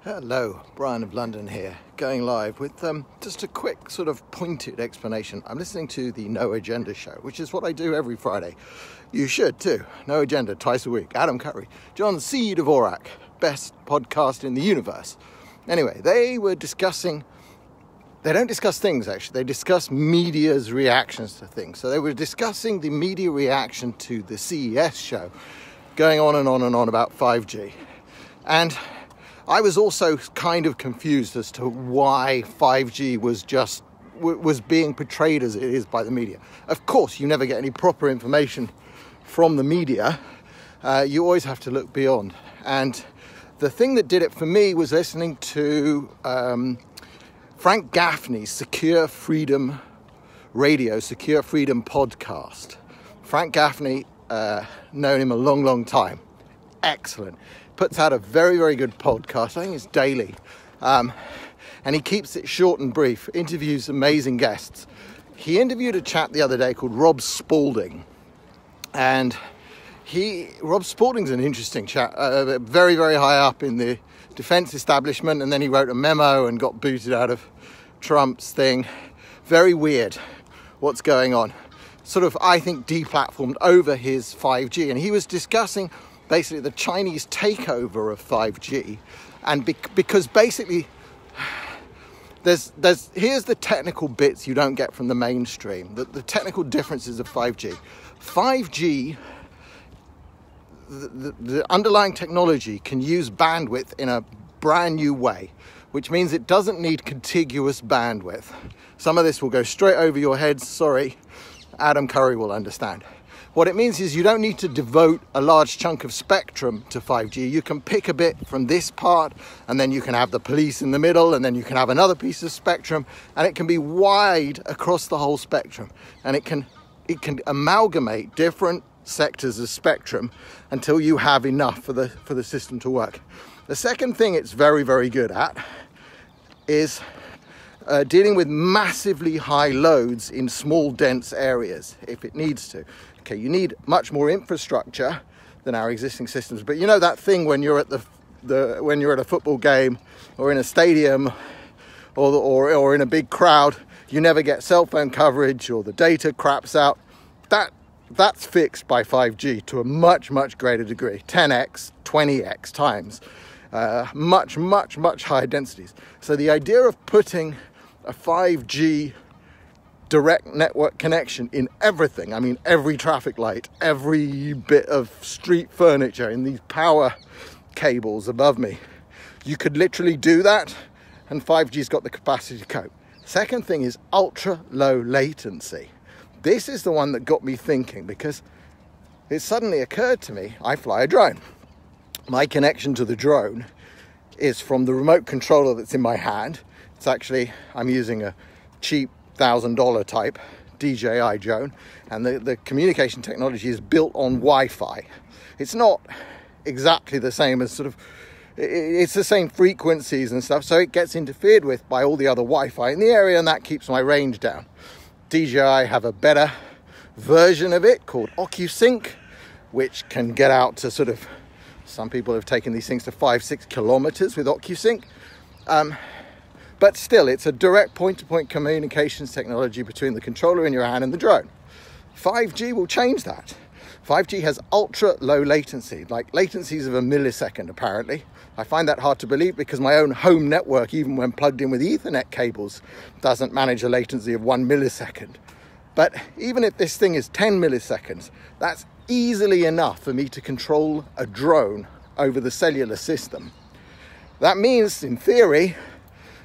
Hello, Brian of London here, going live with just a quick sort of pointed explanation. I'm listening to the No Agenda show, which is what I do every Friday. You should too. No Agenda, twice a week. Adam Curry, John C. Dvorak, best podcast in the universe. Anyway, they were discussing, they don't discuss things actually, they discuss media's reactions to things. So they were discussing the media reaction to the CES show, going on and on and on about 5G. And I was also kind of confused as to why 5G was being portrayed as it is by the media. Of course, you never get any proper information from the media. You always have to look beyond. And the thing that did it for me was listening to Frank Gaffney's Secure Freedom Radio, Secure Freedom podcast. Frank Gaffney, known him a long, long time. Excellent. Puts out a very, very good podcast. I think it's daily. And he keeps it short and brief. Interviews amazing guests. He interviewed a chap the other day called Rob Spalding. And Rob Spalding's an interesting chap. Very, very high up in the defense establishment. And then he wrote a memo and got booted out of Trump's thing. Very weird what's going on. Sort of, I think, deplatformed over his 5G. And he was discussing basically the Chinese takeover of 5G, and because basically here's the technical bits you don't get from the mainstream, the technical differences of 5G. 5G, the underlying technology can use bandwidth in a brand new way, which means it doesn't need contiguous bandwidth. Some of this will go straight over your heads, sorry, Adam Curry will understand. What it means is you don't need to devote a large chunk of spectrum to 5G. You can pick a bit from this part, and then you can have the police in the middle, and then you can have another piece of spectrum, and it can be wide across the whole spectrum. And it can amalgamate different sectors of spectrum until you have enough for the system to work. The second thing it's very, very good at is dealing with massively high loads in small, dense areas, if it needs to. Okay, you need much more infrastructure than our existing systems, but you know that thing when you're at when you're at a football game or in a stadium or in a big crowd, you never get cell phone coverage or the data craps out. That's fixed by 5G to a much, much greater degree, 10x, 20x times, much higher densities. So the idea of putting a 5G direct network connection in everything, I mean every traffic light, every bit of street furniture, in these power cables above me, you could literally do that, and 5G's got the capacity to cope. Second thing is ultra low latency. This is the one that got me thinking, because it suddenly occurred to me, I fly a drone. My connection to the drone is from the remote controller that's in my hand. It's actually, I'm using a cheap $1,000 type DJI drone, and the communication technology is built on Wi-Fi. It's not exactly the same as it's the same frequencies and stuff, so it gets interfered with by all the other Wi-Fi in the area, and that keeps my range down. DJI have a better version of it called OcuSync, which can get out to some people have taken these things to 5-6 kilometers with OcuSync. But still, it's a direct point-to-point communications technology between the controller in your hand and the drone. 5G will change that. 5G has ultra-low latency, like latencies of a millisecond, apparently. I find that hard to believe because my own home network, even when plugged in with Ethernet cables, doesn't manage a latency of 1 millisecond. But even if this thing is 10 milliseconds, that's easily enough for me to control a drone over the cellular system. That means, in theory,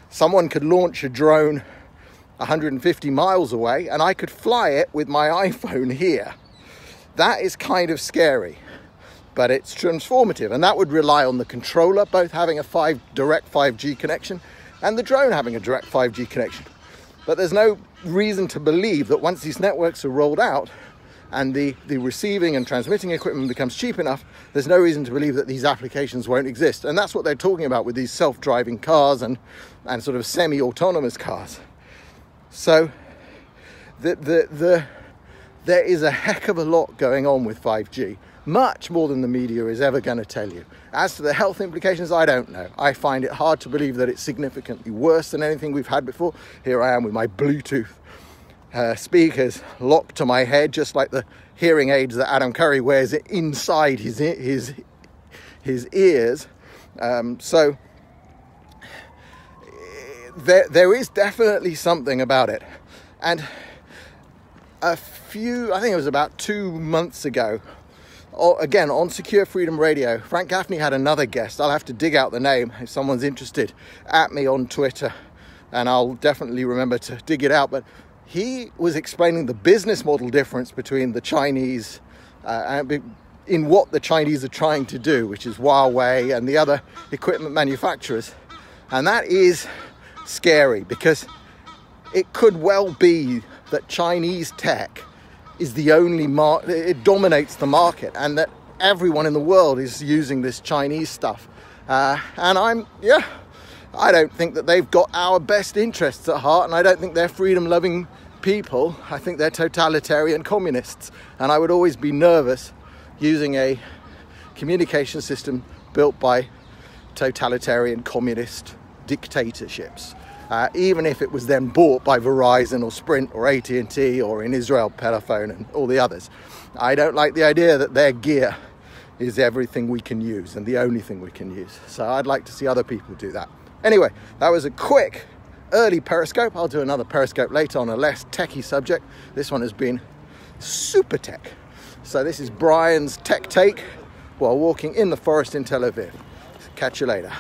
someone could launch a drone 150 miles away and I could fly it with my iPhone here. That is kind of scary, but it's transformative, and that would rely on the controller both having a direct 5G connection and the drone having a direct 5G connection. But there's no reason to believe that once these networks are rolled out and the receiving and transmitting equipment becomes cheap enough, there's no reason to believe that these applications won't exist. And that's what they're talking about with these self-driving cars and sort of semi-autonomous cars. So there is a heck of a lot going on with 5G. much more than the media is ever going to tell you. As to the health implications, I don't know. I find it hard to believe that it's significantly worse than anything we've had before. Here I am with my Bluetooth speakers locked to my head, just like the hearing aids that Adam Curry wears inside his ears. So there is definitely something about it. And I think it was about 2 months ago, again on Secure Freedom Radio, Frank Gaffney had another guest. I'll have to dig out the name if someone's interested, at me on Twitter, and I'll definitely remember to dig it out. But he was explaining the business model difference between the Chinese in what the Chinese are trying to do, which is Huawei and the other equipment manufacturers. And that is scary, because it could well be that Chinese tech is the only it dominates the market, and that everyone in the world is using this Chinese stuff. And I don't think that they've got our best interests at heart, and I don't think they're freedom-loving people. I think they're totalitarian communists, and I would always be nervous using a communication system built by totalitarian communist dictatorships, even if it was then bought by Verizon or Sprint or AT&T or, in Israel, Pelephone and all the others. I don't like the idea that their gear is everything we can use and the only thing we can use. So I'd like to see other people do that. Anyway, that was a quick early Periscope. I'll do another Periscope later on a less techie subject. This one has been super tech. So this is Brian's tech take while walking in the forest in Tel Aviv. Catch you later.